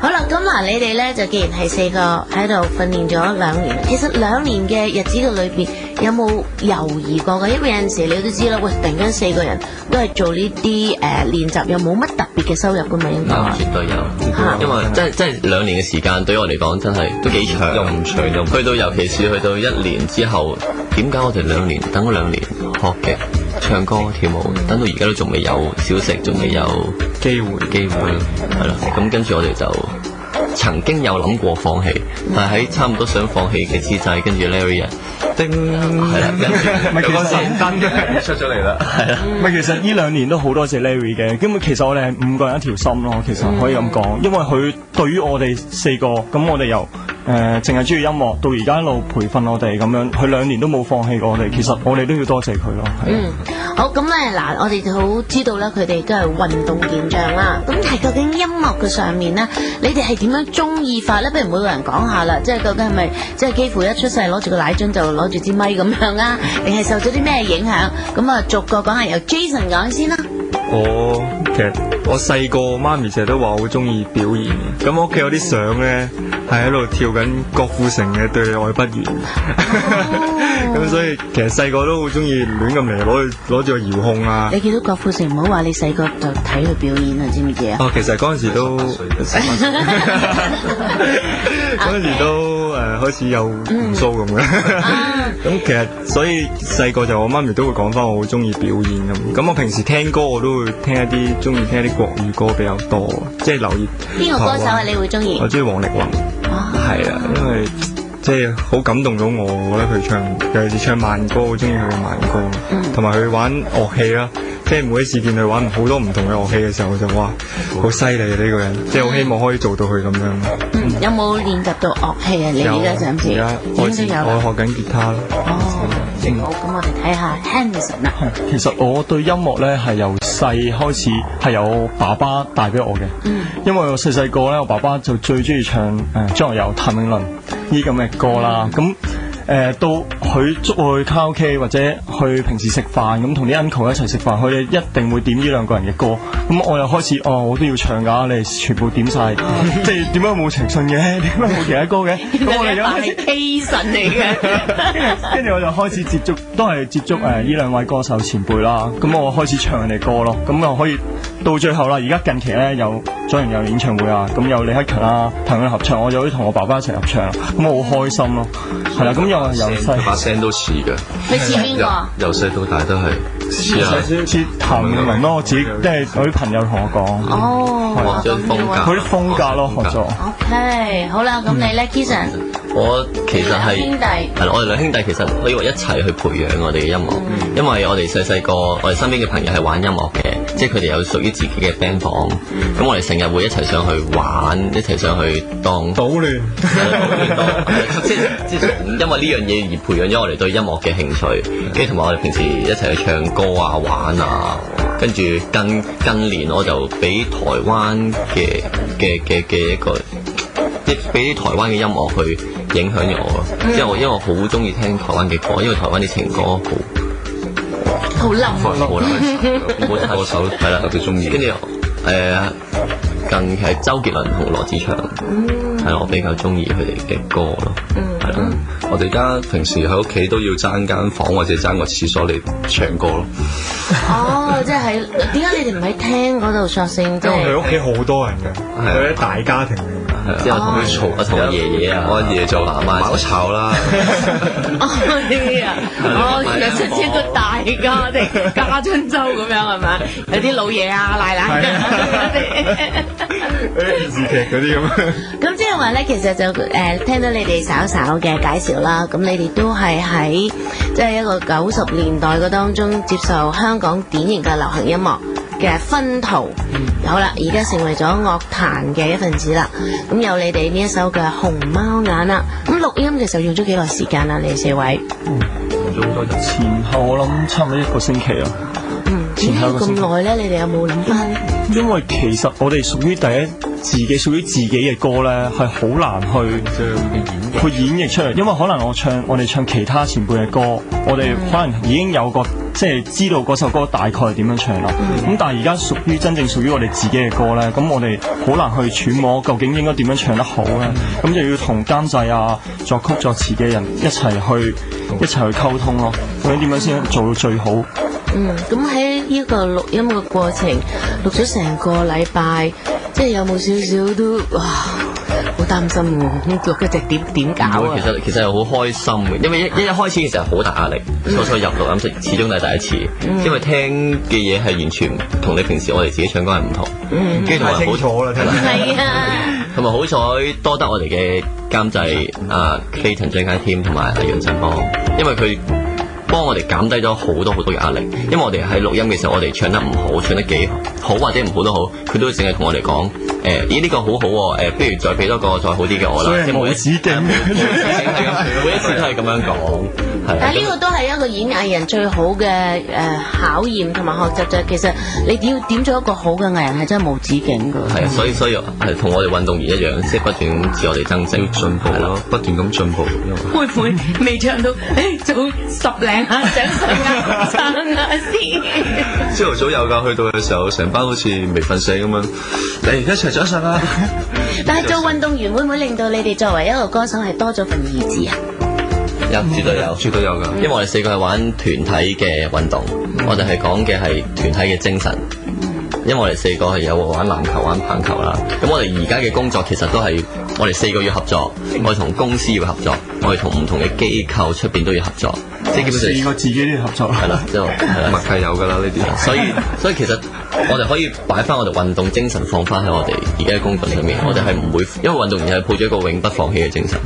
好啦，咁嗱，你哋咧就既然係4個喺度訓練咗2年，其實2年嘅日子嘅裏邊有冇猶豫過嘅？因為有陣時你都知啦，喂，突然間4個人都係做呢啲練習，又冇乜特別嘅收入噶嘛，應該絕對有，因為真係2年嘅時間對於我嚟講真係都幾長，又唔長又去到，尤其是去到1年之後，點解我哋2年等咗2年學嘅唱歌跳舞，等到而家都仲未有小食，仲未有機會係啦。咁跟住我哋就曾經有諗過放棄，但係喺差唔多想放棄嘅之際，跟住 Larry 叮係啦，咪其實燈出咗嚟啦，係啊，咪其實呢2年都好多謝 Larry 嘅，咁其實我哋係5個人一條心咯，其實可以咁講，因為佢對於我哋4個，咁我哋由淨係中意音樂到而家一路培訓我哋咁樣，佢2年都冇放棄過我哋，其實我哋都要多謝佢咯。好，咁咧嗱，我哋就好知道咧，佢哋都係運動健將啦。咁但係究竟音樂嘅上面咧，你哋係點樣中意法咧？不如每個人講下啦，即係究竟係咪即係幾乎一出世攞住個奶樽就攞住支咪咁樣啊？定係受咗啲咩影響？咁啊，逐個講下，由 Jason 講先啦。其實我細個媽咪成日都話我好中意表演，咁我屋企有啲相咧係喺度跳緊郭富城嘅《對你愛不完》，咁所以其實細個都好中意亂咁嚟攞住個遙控啊！你見到郭富城，唔好話你細個就睇佢表演啊，知唔知啊？其實嗰陣時都嗰陣時都開始有鬍鬚咁嘅，咁其實所以細個就我媽咪都會講翻我好中意表演咁我平時聽歌我都會聽一啲中意聽一啲國語歌比較多，即係留意邊個歌手啊？你會中意？我中意王力宏，係啊，因為即係好感動到我覺得佢唱，尤其是唱慢歌，好中意佢嘅慢歌，同埋佢玩樂器啦。即係每一次見佢玩好多唔同嘅樂器嘅時候，我就哇好犀利啊！呢個人，即係好希望可以做到佢咁樣。有冇練習到樂器啊？你而家暫時開始我學緊吉他咯。好，咁我哋睇下 Henderson 啦。其實我對音樂咧係由細開始係由爸爸帶俾我嘅，因為我細個咧，我爸爸就最中意唱張學友、譚詠麟呢啲咁嘅歌啦，咁。到佢捉我去卡拉 OK 或者去平時食飯咁，同啲 uncle 一齊食飯，佢哋一定會點呢2個人嘅歌。咁我又開始我都要唱㗎，你哋全部點晒，即係點解冇情信嘅？點解冇其他歌嘅？咁我哋係 K 神嚟嘅。跟住我就開始接觸，都係接觸呢2位歌手前輩啦。咁我開始唱人哋歌咯。咁又可以到最後啦。而家近期咧有左營有演唱會啊，咁有李克勤啊同佢合唱，我就可以同我爸爸一齊合唱，咁我好開心咯。係啦，咁由細把聲都似嘅。你似邊個？由細到大都係似譚詠麟咯，我自己即係我啲朋友同我講。學咗風格，佢啲風格咯，學咗。OK，好啦，咁你咧 Jason？我其實係兄弟係啦，我哋2兄弟其實可以話一齊去培養我哋嘅音樂，因為我哋細個，我哋身邊嘅朋友係玩音樂嘅，即係佢哋有屬於自己嘅 band 房，咁我哋成日會一齊上去玩，一齊上去當搗亂，即係因為呢樣嘢而培養咗我哋對音樂嘅興趣，跟住同埋我哋平時一齊去唱歌啊、玩啊，跟住近年我就俾台灣嘅一個。俾啲台灣嘅音樂去影響咗我咯，因為我好中意聽台灣嘅歌，因為台灣啲情歌好冧，好歌手係啦，特別中意。跟住近期係周杰倫同羅志祥，係我比較中意佢哋嘅歌咯。係啦，我哋而家平時喺屋企都要爭間房或者爭個廁所嚟唱歌咯。即係點解你哋唔喺廳嗰度索性？因為佢屋企好多人嘅，佢啲大家庭。之後同佢嘈，我同我爺爺啊，我阿爺就媽媽吵啦。其實出一個大家庭，家春秋咁樣係咪？有啲老爺啊、奶奶電視劇嗰啲咁。咁即係話咧，其實就聽到你哋稍稍嘅介紹啦。咁你哋都係喺即係一個90年代嘅當中接受香港典型嘅流行音樂嘅薰陶，有啦，而家成為咗樂壇嘅一份子啦。咁有你哋呢一首嘅《熊貓眼》啦。咁錄音嘅時候用咗幾耐時間啊？你哋4位？用咗好多日，前後我諗差唔多1個星期啊。點解咁耐咧？你哋有冇諗翻？因為其實我哋屬於屬於自己嘅歌咧，係好難去演繹出嚟。因為可能我哋唱其他前輩嘅歌，我哋可能已經有個即係知道嗰首歌大概係點樣唱啦。咁但係而家真正屬於我哋自己嘅歌咧，咁我哋好難去揣摩究竟應該點樣唱得好咧。咁就要同監製啊、作曲作詞嘅人一齊去溝通咯。究竟點樣先做到最好？咁喺呢個錄音嘅過程，錄咗成個禮拜，即係有冇少少都哇，好擔心喎！錄嗰隻點搞啊？其實係好開心嘅，因為一開始嘅時候好大壓力，初入錄音室始終都係第一次，因為聽嘅嘢係完全同你平時我哋自己唱歌係唔同，跟住同埋好楚啦，係啊，同埋好彩多得我哋嘅監製Clayton 張家添同埋楊振邦，因為佢幫我哋減低咗好多嘅壓力，因為我哋喺錄音嘅時候，我哋唱得唔好，唱得幾好或者唔好都好，佢都會淨係同我哋講，咦呢個好好喎，不如再俾多個再好啲嘅我啦。所以無止境，每一次都係咁樣講。但係呢個都係一個演藝人最好嘅考驗同埋學習，就係其實你要點做一個好嘅藝人係真係無止境㗎。係啊，所以係同我哋運動員一樣，即係不斷自我哋增值進步咯，不斷咁進步。會唔會未唱到做10零下掌聲啊先？朝頭早有㗎，去到嘅時候成班好似未瞓醒咁樣，嚟一齊掌聲啊！但係做運動員會唔會令到你哋作為一個歌手係多咗份意志啊？絕對有，絕對有㗎。因為我哋4個係玩團體嘅運動，我哋係講嘅係團體嘅精神。因為我哋4個係有玩籃球、玩棒球啦。咁我哋而家嘅工作其實都係我哋4個要合作，我哋同公司要合作，我哋同唔同嘅機構出邊都要合作。即係基本上4個自己都要合作。係啦，就默契有㗎啦呢啲。所以其實我哋可以擺翻我哋運動精神放翻喺我哋而家嘅工作上面，我哋係唔會，因為運動員係抱住一個永不放棄嘅精神。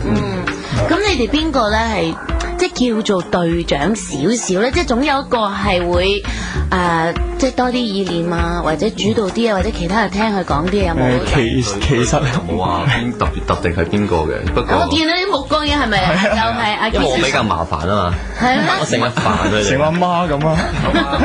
咁你哋邊個咧係即係叫做隊長少少咧？即係總有一個係會即係多啲意念啊，或者主導啲啊，或者其他人聽佢講啲有冇？其實冇話邊特定係邊個嘅，不過我見到啲目光嘅係咪就係阿？因為我比較麻煩啊嘛，係咩？我成日煩佢哋，成阿媽咁啊，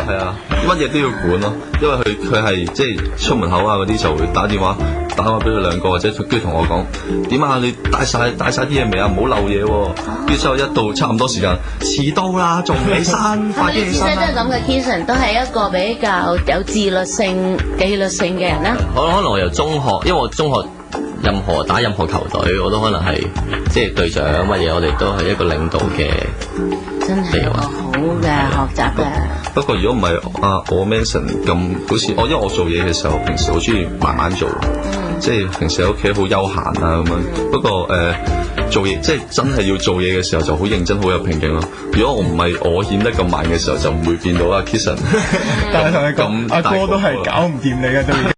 係啊，乜嘢都要管咯，因為佢係即係出門口啊嗰啲就會打電話俾佢2個，或者跟住同我講點啊，你帶晒啲嘢未啊？唔好漏嘢喎。跟住之後一到差唔多時間，遲到啦，仲唔起身？快啲起身啦！係咪都係咁嘅？Kison 都係一個比較有自律性、紀律性嘅人啦。可能我由中學，因為我中學打任何球隊，我都可能係即係隊長乜嘢，我哋都係一個領導嘅。真係一個好嘅學習嘅。不過如果唔係我 Manson 咁好似因為我做嘢嘅時候，平時好中意慢慢做，即係平時喺屋企好悠閒啊咁樣。不過做嘢即係真係要做嘢嘅時候就好認真，好有拼勁咯。如果我唔係我顯得咁慢嘅時候，就唔會見到阿 Kison。但係同你講，阿哥都係搞唔掂你嘅都已經。